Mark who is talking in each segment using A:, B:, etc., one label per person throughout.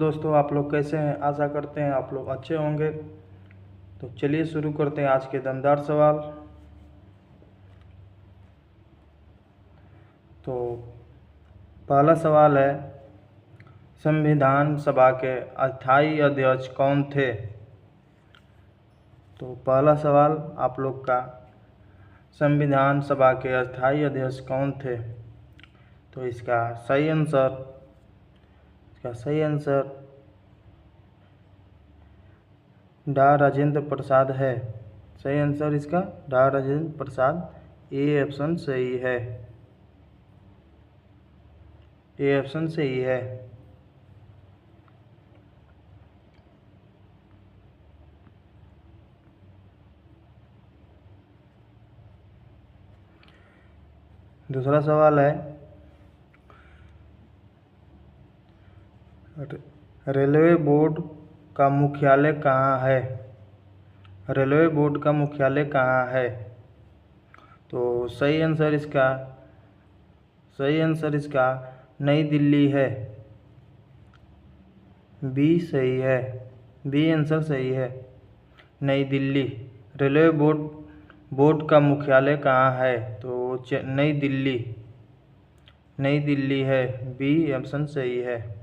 A: दोस्तों, आप लोग कैसे हैं? आशा करते हैं आप लोग अच्छे होंगे। तो चलिए शुरू करते हैं आज के दमदार सवाल। तो पहला सवाल है, संविधान सभा के अस्थायी अध्यक्ष कौन थे? तो पहला सवाल आप लोग का, संविधान सभा के अस्थायी अध्यक्ष कौन थे? तो इसका सही आंसर डॉ राजेंद्र प्रसाद है। सही आंसर इसका डॉ राजेंद्र प्रसाद। ए ऑप्शन सही है। ए ऑप्शन सही है। दूसरा सवाल है, रेलवे बोर्ड का मुख्यालय कहाँ है? रेलवे बोर्ड का मुख्यालय कहाँ है? तो सही आंसर इसका नई दिल्ली है। बी सही है। बी आंसर सही है, नई दिल्ली। रेलवे बोर्ड का मुख्यालय कहाँ है? तो नई दिल्ली है। बी ऑप्शन सही है।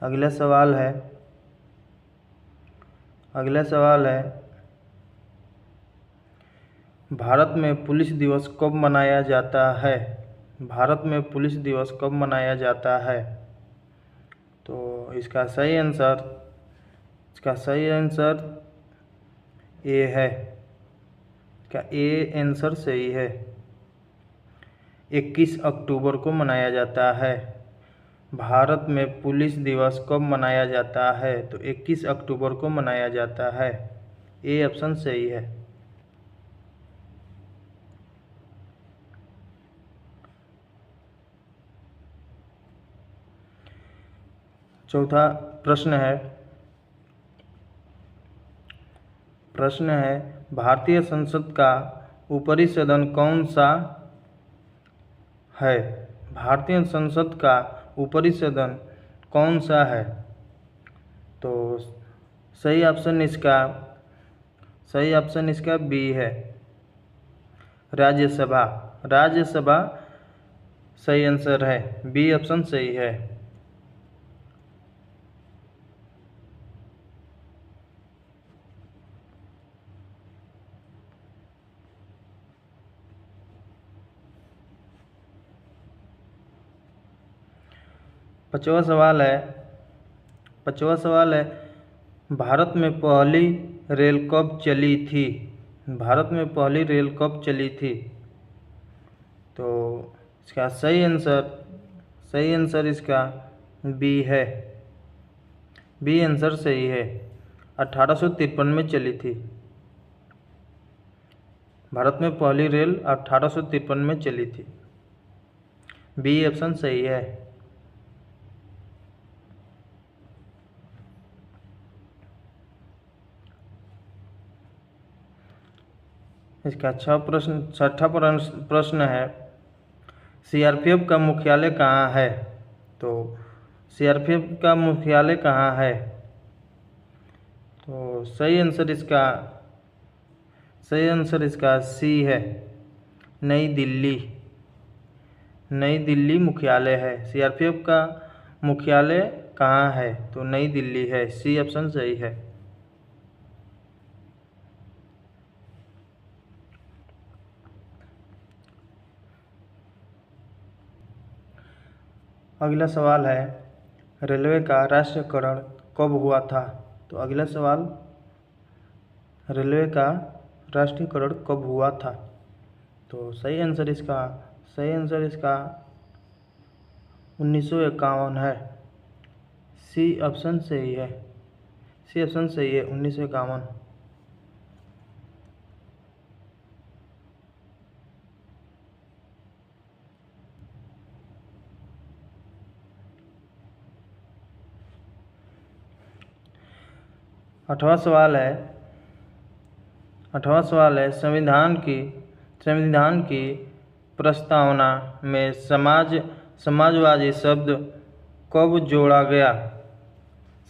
A: अगला सवाल है, भारत में पुलिस दिवस कब मनाया जाता है? भारत में पुलिस दिवस कब मनाया जाता है? तो इसका सही आंसर ए है। क्या ए आंसर सही है। 21 अक्टूबर को मनाया जाता है। भारत में पुलिस दिवस कब मनाया जाता है? तो 21 अक्टूबर को मनाया जाता है। ए ऑप्शन सही है। चौथा प्रश्न है, भारतीय संसद का ऊपरी सदन कौन सा है? भारतीय संसद का ऊपरी सदन कौन सा है? तो सही ऑप्शन इसका बी है, राज्यसभा। सही आंसर है। बी ऑप्शन सही है। पांचवा सवाल है, भारत में पहली रेल कब चली थी? भारत में पहली रेल कब चली थी? तो इसका सही आंसर इसका बी है। बी आंसर सही है। 1853 में चली थी। भारत में पहली रेल 1853 में चली थी। बी ऑप्शन सही है। इसका छठा प्रश्न है, सीआरपीएफ का मुख्यालय कहाँ है? तो सीआरपीएफ का मुख्यालय कहाँ है? तो सही आंसर इसका सी है, नई दिल्ली मुख्यालय है। सीआरपीएफ का मुख्यालय कहाँ है? तो नई दिल्ली है। सी ऑप्शन सही है। अगला सवाल है, रेलवे का राष्ट्रीयकरण कब हुआ था? तो अगला सवाल, रेलवे का राष्ट्रीयकरण कब हुआ था? तो सही आंसर इसका 1951 है। सी ऑप्शन सही है। 1951। आठवां सवाल है, संविधान की प्रस्तावना में समाजवादी शब्द कब जोड़ा गया?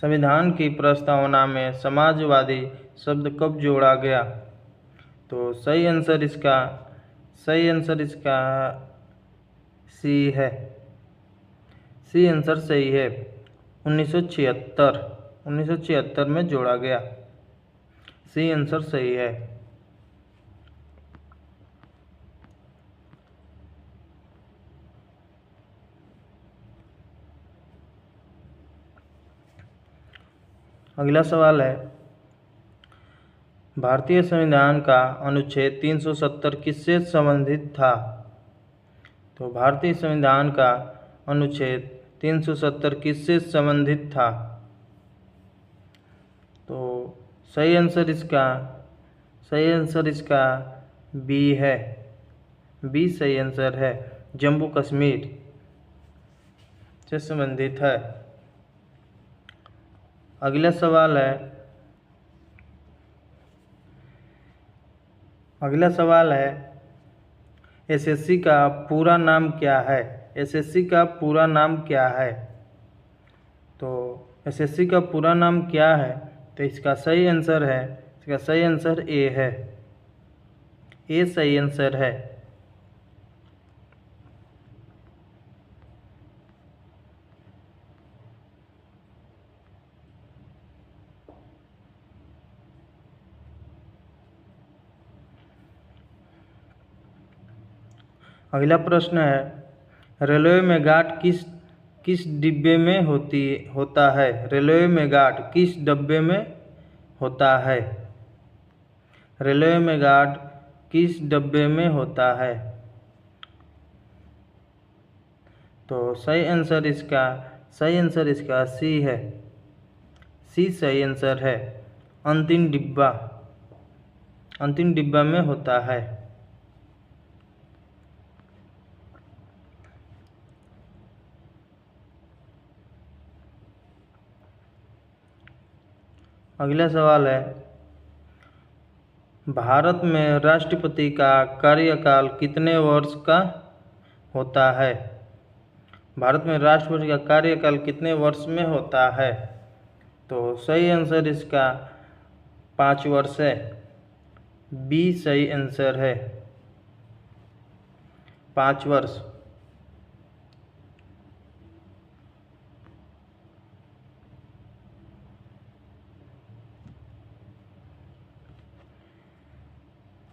A: संविधान की प्रस्तावना में समाजवादी शब्द कब जोड़ा गया? तो सही आंसर इसका सी है। सी आंसर सही है। 1976 में जोड़ा गया। सी आंसर सही है। अगला सवाल है, भारतीय संविधान का अनुच्छेद 370 किससे संबंधित था? तो भारतीय संविधान का अनुच्छेद 370 किससे संबंधित था? तो सही आंसर इसका बी है। बी सही आंसर है। जम्मू कश्मीर से संबंधित है। अगला सवाल है, एसएससी का पूरा नाम क्या है? एसएससी का पूरा नाम क्या है? तो एसएससी का पूरा नाम क्या है? तो इसका सही आंसर ए है। ए सही आंसर है। अगला प्रश्न है, रेलवे में गार्ड किस डिब्बे में होता है? रेलवे में गार्ड किस डब्बे में होता है? रेलवे में गार्ड किस डब्बे में होता है? तो सही आंसर इसका सी है। सी सही आंसर है। अंतिम डिब्बा में होता है। अगला सवाल है, भारत में राष्ट्रपति का कार्यकाल कितने वर्ष का होता है? भारत में राष्ट्रपति का कार्यकाल कितने वर्ष में होता है? तो सही आंसर इसका 5 वर्ष है। बी सही आंसर है। 5 वर्ष।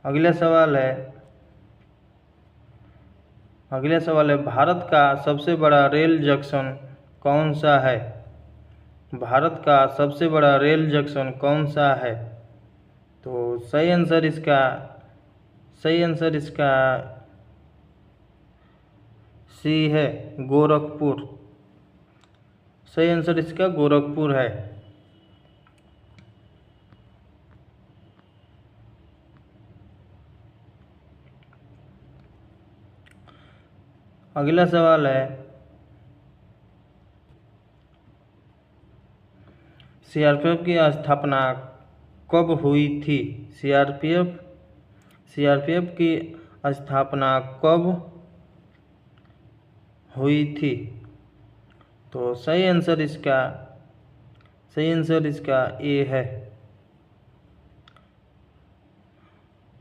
A: अगला सवाल है, भारत का सबसे बड़ा रेल जंक्शन कौन सा है? भारत का सबसे बड़ा रेल जंक्शन कौन सा है? तो सही आंसर इसका सी है, गोरखपुर। सही आंसर इसका गोरखपुर है। अगला सवाल है, सीआरपीएफ की स्थापना कब हुई थी? सीआरपीएफ की स्थापना कब हुई थी? तो सही आंसर इसका ए है।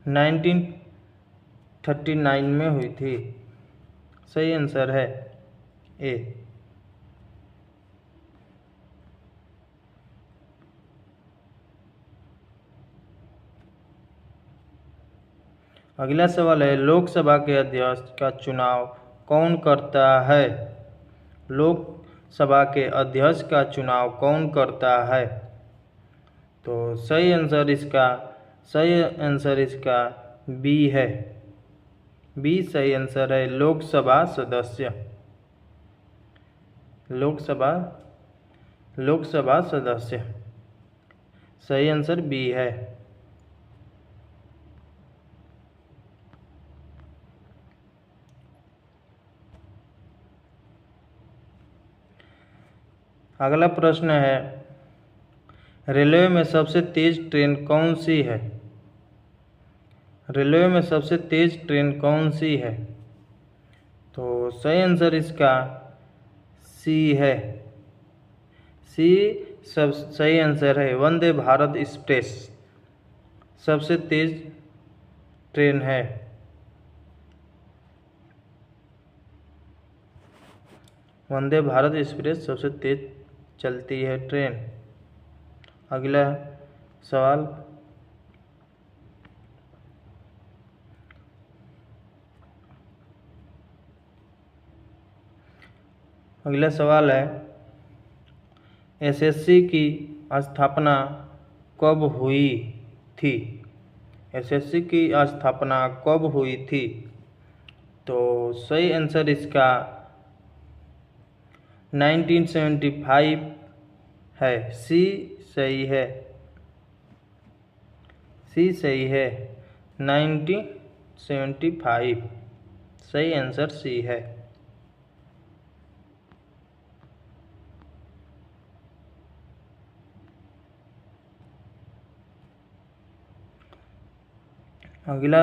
A: 1939 में हुई थी। सही आंसर है ए। अगला सवाल है, लोकसभा के अध्यक्ष का चुनाव कौन करता है? लोकसभा के अध्यक्ष का चुनाव कौन करता है? तो सही आंसर इसका बी है। बी सही आंसर है, लोकसभा सदस्य। लोकसभा सदस्य। सही आंसर बी है। अगला प्रश्न है, रेलवे में सबसे तेज ट्रेन कौन सी है? रेलवे में सबसे तेज ट्रेन कौन सी है? तो सही आंसर इसका सी है, सी सब सही आंसर है। वंदे भारत एक्सप्रेस सबसे तेज ट्रेन है। वंदे भारत एक्सप्रेस सबसे तेज चलती है ट्रेन। अगला सवाल, अगला सवाल है, एसएससी की स्थापना कब हुई थी? एसएससी की स्थापना कब हुई थी? तो सही आंसर इसका 1975 है। सी सही है। सी सही है, 1975 सही आंसर सी है। अगला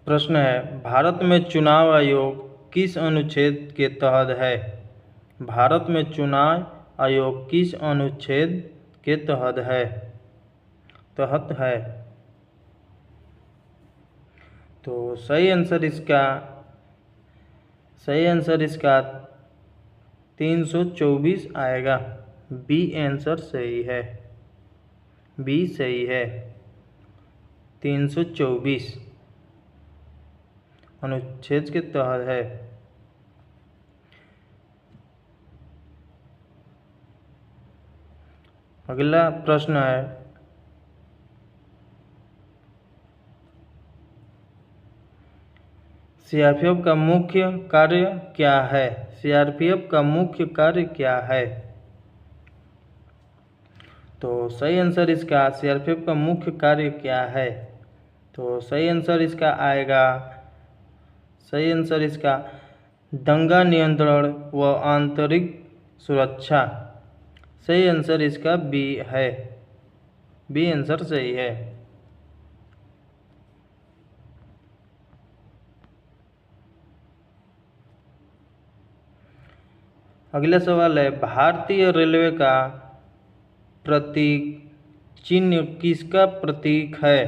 A: प्रश्न है, भारत में चुनाव आयोग किस अनुच्छेद के तहत है? भारत में चुनाव आयोग किस अनुच्छेद के तहत है? तो सही आंसर इसका 324 आएगा। बी आंसर सही है। बी सही है, 324 अनुच्छेद के तहत है। अगला प्रश्न है, सीआरपीएफ का मुख्य कार्य क्या है? सीआरपीएफ का मुख्य कार्य क्या है? तो सही आंसर इसका सीआरपीएफ का मुख्य कार्य क्या है? तो सही आंसर इसका आएगा, सही आंसर इसका दंगा नियंत्रण व आंतरिक सुरक्षा। सही आंसर इसका बी है। बी आंसर सही है। अगला सवाल है, भारतीय रेलवे का प्रतीक चिन्ह किसका प्रतीक है?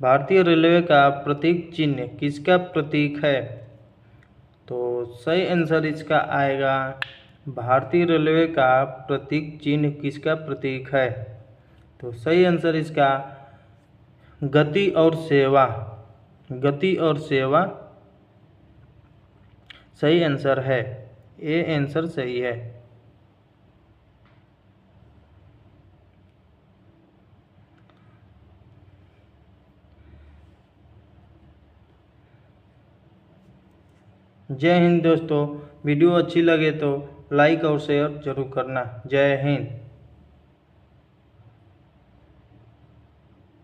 A: भारतीय रेलवे का प्रतीक चिन्ह किसका प्रतीक है? तो सही आंसर इसका आएगा, भारतीय रेलवे का प्रतीक चिन्ह किसका प्रतीक है? तो सही आंसर इसका गति और सेवा। गति और सेवा सही आंसर है। ए आंसर सही है। जय हिंद दोस्तों। वीडियो अच्छी लगे तो लाइक और शेयर जरूर करना। जय हिंद।